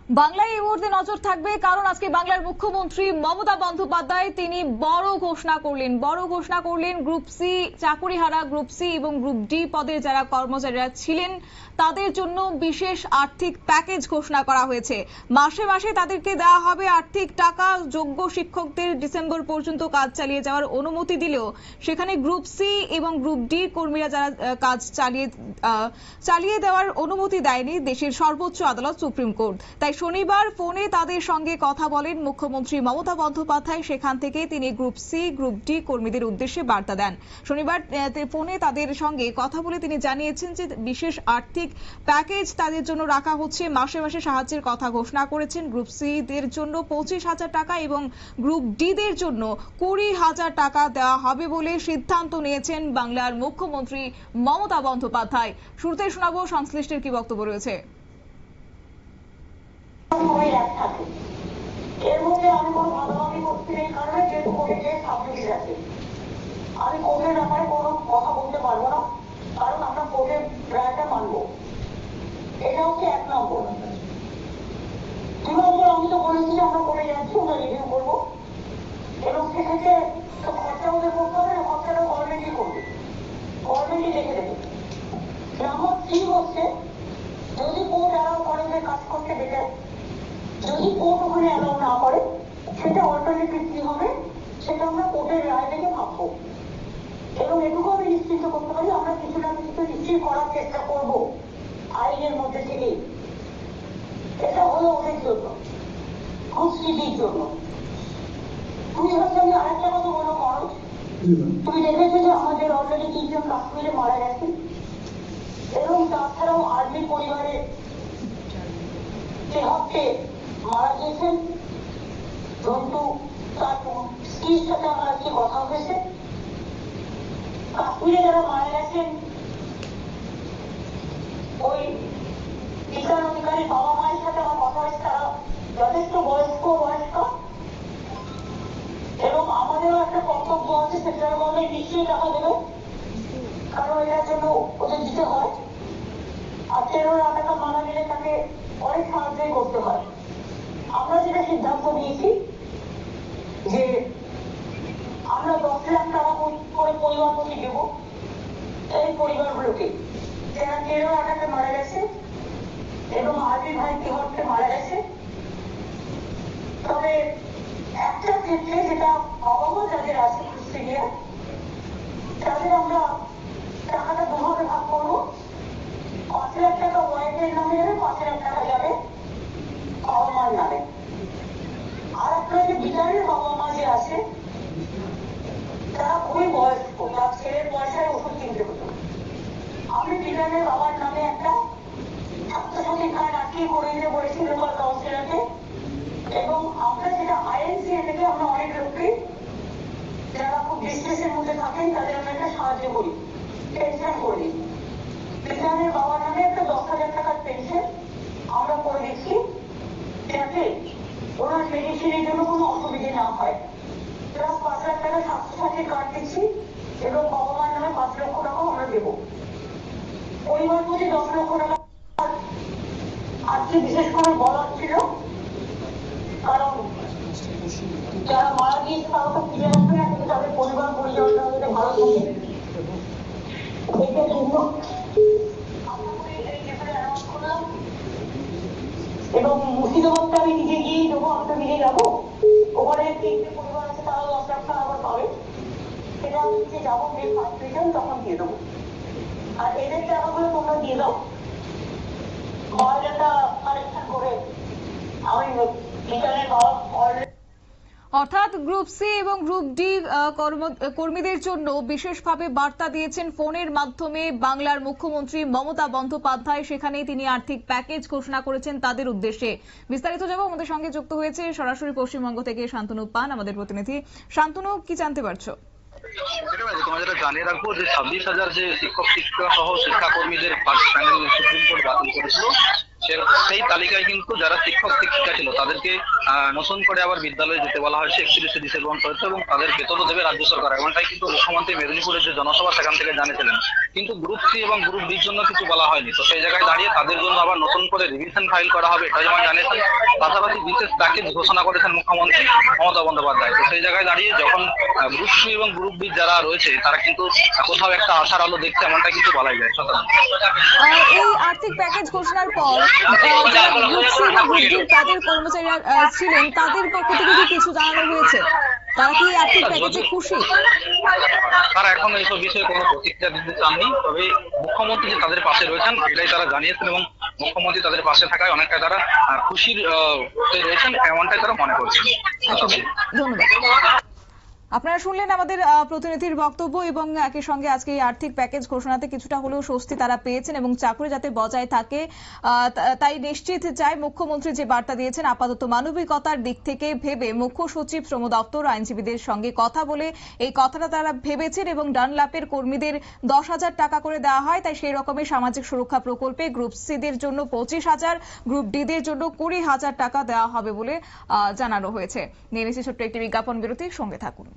বাংলায় এই মুহূর্তে নজর থাকবে, কারণ আজকে বাংলার মুখ্যমন্ত্রী মমতা বন্দ্যোপাধ্যায় তিনি বড় ঘোষণা করলেন গ্রুপ সি চাকুরিহারা, গ্রুপ সি এবং গ্রুপ ডি পদের যারা কর্মচারীরা ছিলেন তাদের জন্য বিশেষ আর্থিক প্যাকেজ ঘোষণা করা হয়েছে। মাসে মাসে তাদেরকে দেওয়া হবে আর্থিক টাকা। যোগ্য শিক্ষকদের ডিসেম্বর পর্যন্ত কাজ চালিয়ে যাওয়ার অনুমতি দিলেও সেখানে গ্রুপ সি এবং গ্রুপ ডি কর্মীরা যারা কাজ চালিয়ে দেওয়ার অনুমতি দেয়নি দেশের সর্বোচ্চ আদালত সুপ্রিম কোর্ট। তাই শনিবার ফোনে তাদের সঙ্গে কথা বলেন মুখ্যমন্ত্রী মমতা বন্দ্যোপাধ্যায়। সেখান থেকে তিনি গ্রুপ সি গ্রুপ ডি কর্মীদের উদ্দেশ্যে বার্তা দেন। শনিবার ফোনে তাদের সঙ্গে কথা বলে তিনি জানিয়েছেন যে বিশেষ আর্থিক প্যাকেজ তাদের জন্য রাখা হচ্ছে। মাসে মাসে সাহায্যের কথা ঘোষণা করেছেন। গ্রুপ সি দের জন্য 25,000 টাকা এবং গ্রুপ ডি দের জন্য 20,000 টাকা দেওয়া হবে বলে সিদ্ধান্ত নিয়েছেন বাংলার মুখ্যমন্ত্রী মমতা বন্দ্যোপাধ্যায়। শুরুতে শোনাবো সংশ্লিষ্টের কি বক্তব্য রয়েছে। এর মধ্যে আমি কোনো ভাগাভাগি করতে নেই, কারণে যেহেতু কোর্টে সাবজেক্ট আছে, আমি কোর্টের ব্যাপারে কোনো কথা বলতে পারবো না, কারণ আমরা কোর্টের রায়টা মানবো। এটা হচ্ছে 1 নম্বর। 2 নম্বর, আমি তো বলেছি যে আমরা কোর্টে যাচ্ছি, আমরা রিভিউ করবো এবং সেক্ষেত্রে খরচা ওদের করতে হবে না, খরচাটা গভর্নমেন্টই করবে, গভর্নমেন্টই দেখে দেবে। নাম্বার 3 হচ্ছে যদি কোর্ট অ্যালাউ করে যে কাজ করতে দেবে, যদি কোর্ট ওখানে অ্যালাউ না করে সেটা অল্টারনেটিভ কি হবে সেটা আমরা কোর্টের রায় দেখে ভাববো। এবং এটুকু আমি নিশ্চিত করতে পারি, আমরা কিছু না কিছু নিশ্চিত করার চেষ্টা করবো আইনের মধ্যে থেকে। এটা হলো ওদের জন্য, সংস্কৃতির জন্য। তুমি হচ্ছে আমি আরেকটা কথা বলো, কারণ তুমি দেখেছো যে আমাদের অলরেডি 3 জন কাশ্মীরে মারা গেছে এবং তাছাড়াও আর্মি পরিবারে যে হচ্ছে মারা গিয়েছেন জন্তু, তার স্ত্রীর সাথে আমার আজকে কথা হয়েছে। কাশ্মীরে যারা মারা গেছেন ওই বিচার অধিকারী বাবা মায়ের সাথে আমার কথা হয়েছে, তারা যথেষ্ট বয়স্ক এবং আমাদেরও একটা কর্তব্য আছে, সেন্ট্রাল গভর্নমেন্ট নিশ্চয়ই টাকা দেবে, কারণ এটার জন্য ওদের দিতে হয়। আর 13 টাকা মারা গেলে তাকে অনেক সাহায্যই করতে হয়। আমরা যেটা সিদ্ধান্ত নিয়েছি যে আমরা 10 লাখ টাকা করে পরিবার প্রতি দেবো এই পরিবারগুলোকে যারা 13 টাকা মারা গেছে এবং আর্মি ভাই তিহটকে মারা গেছে। তবে একটা ক্ষেত্রে যেটা বাবা মা যাদের আছে সিনিয়র, তাদের আমরা টাকাটা দুভাবে ভাগ করবো। 5 লাখ টাকা ওয়াইফের নামে যাবে, 5 লাখ টাকা যাবে বাবা মার নামে। আর একটা যে বিচারের বাবা মা যে আছে তারা খুবই বয়স্ক, তার ছেলের পয়সায় ওষুধ কিনতে হতো। আমি বিচারের বাবার নামে একটা ছাত্রছাত্রী কার্ড আটকিয়ে করে দিতে বলেছি লোকাল কাউন্সিলরকে, এবং আমরা যেটা আইএনসিএ থেকে আমরা অনেক লোককে যারা খুব ডিস্ট্রেসের মধ্যে থাকেন তাদের আমরা একটা সাহায্য করি, পেনশন করে দিই। বিচারের বাবার নামে একটা 10,000 টাকার পেনশন আমরা করে দিচ্ছি, যাতে ওনার মেডিসিনের জন্য কোনো অসুবিধে না হয়। প্লাস 5 লাখ টাকা ছাত্রছাত্রীর কার্ড দিচ্ছি এবং বাবা মার নামে 5 লক্ষ টাকাও আমরা দেবো। পরিবার প্রতি 10 লক্ষ টাকা আজকে বিশেষ করে বলার ছিল, কারণ যারা মারা গিয়েছে তারা তো ফিরে আসবে না, কিন্তু তাদের পরিবার পরিজনরা যাতে ভালো থাকে এটার জন্য এবং মুর্শিদাবাদটা আমি নিজে গিয়েই দেবো, আমি তো নিজে যাবো। ওখানে 3টে পরিবার আছে, তারা 10 লাখ টাকা আবার পাবে, সেটা আমি নিজে যাবো, মেয়ে ফার্স্ট রিটার্ন তখন দিয়ে দেবো। আর এদের টাকাগুলো তোমরা দিয়ে দাও, ময়লাটা কালেকশন করে আমি রিটার্নের বাবা অলরেডি। অর্থাৎ গ্রুপ সি এবং গ্রুপ ডি কর্মীদের জন্য বিশেষভাবে বার্তা দিয়েছেন ফোনের মাধ্যমে বাংলার মুখ্যমন্ত্রী মমতা বন্দ্যোপাধ্যায়। সেখানেই তিনি আর্থিক প্যাকেজ ঘোষণা করেছেন তাদের উদ্দেশ্যে। বিস্তারিত যাব, আমাদের সঙ্গে যুক্ত হয়েছে সরাসরি পশ্চিমবঙ্গ থেকে শান্তনু পান, আমাদের প্রতিনিধি। শান্তনু, কি জানতে পারছো? তোমাদের জানিয়ে রাখবো যে 26,000 যে শিক্ষক শিক্ষিকা সহ শিক্ষাকর্মীদের সুপ্রিম কোর্ট বাতিল করেছিল, সেই তালিকায় কিন্তু যারা শিক্ষক শিক্ষিকা ছিল তাদেরকে নতুন করে আবার বিদ্যালয়ে যেতে বলা হয়েছে, 31শে ডিসেম্বর করেছে এবং তাদের বেতনও দেবে রাজ্য সরকার, এমনটাই কিন্তু মুখ্যমন্ত্রী মেদিনীপুরের যে জনসভা সেখান থেকে জানিয়েছিলেন। কিন্তু গ্রুপ সি এবং গ্রুপ ডির জন্য কিছু বলা হয়নি। তো সেই জায়গায় দাঁড়িয়ে তাদের জন্য আবার নতুন করে রিভিশন ফাইল করা হবে, এটা যেমন জানিয়েছেন। পাশাপাশি বিশেষ প্যাকেজ ঘোষণা করেছেন মুখ্যমন্ত্রী মমতা বন্দ্যোপাধ্যায়। তো সেই জায়গায় দাঁড়িয়ে যখন গ্রুপ সি এবং গ্রুপ ডি যারা রয়েছে তারা কিন্তু কোথাও একটা আশার আলো দেখছে, এমনটা কিন্তু বলাই যায়। এই আর্থিক প্যাকেজ ঘোষণার পর যারা গ্রুপ সি বা গ্রুপ ডির পদের কর্মচারীরা ছিলেন তাদের পক্ষ থেকে কি কিছু জানানো হয়েছে? তারা কি এই আর্থিক প্যাকেজে খুশি? তারা এখন এইসব বিষয়ে কোনো প্রতিক্রিয়া দিতে চাননি, তবে মুখ্যমন্ত্রী যে তাদের পাশে রয়েছেন এটাই তারা জানিয়েছেন এবং মুখ্যমন্ত্রী তাদের পাশে থাকায় অনেকটা তারা খুশির রয়েছেন, এমনটাই তারা মনে করছেন। ধন্যবাদ। আপনারা শুনলেন আমাদের প্রতিনিধির বক্তব্য এবং একই সঙ্গে আজকে এই আর্থিক প্যাকেজ ঘোষণাতে কিছুটা হলেও স্বস্তি তারা পেয়েছেন এবং চাকরি যাতে বজায় থাকে তাই নিশ্চিত চায় মুখ্যমন্ত্রী যে বার্তা দিয়েছেন। আপাতত মানবিকতার দিক থেকে ভেবে মুখ্য সচিব শ্রম দপ্তর আইনজীবীদের সঙ্গে কথা বলে এই কথাটা তারা ভেবেছেন এবং ডানল্যাপের কর্মীদের 10,000 টাকা করে দেওয়া হয়, তাই সেই রকমের সামাজিক সুরক্ষা প্রকল্পে গ্রুপ সিদের জন্য 25,000, গ্রুপ ডিদের জন্য 20,000 টাকা দেওয়া হবে বলে জানানো হয়েছে। নিয়ে নিচ্ছি ছোট্ট একটি বিজ্ঞাপন বিরতি, সঙ্গে থাকুন।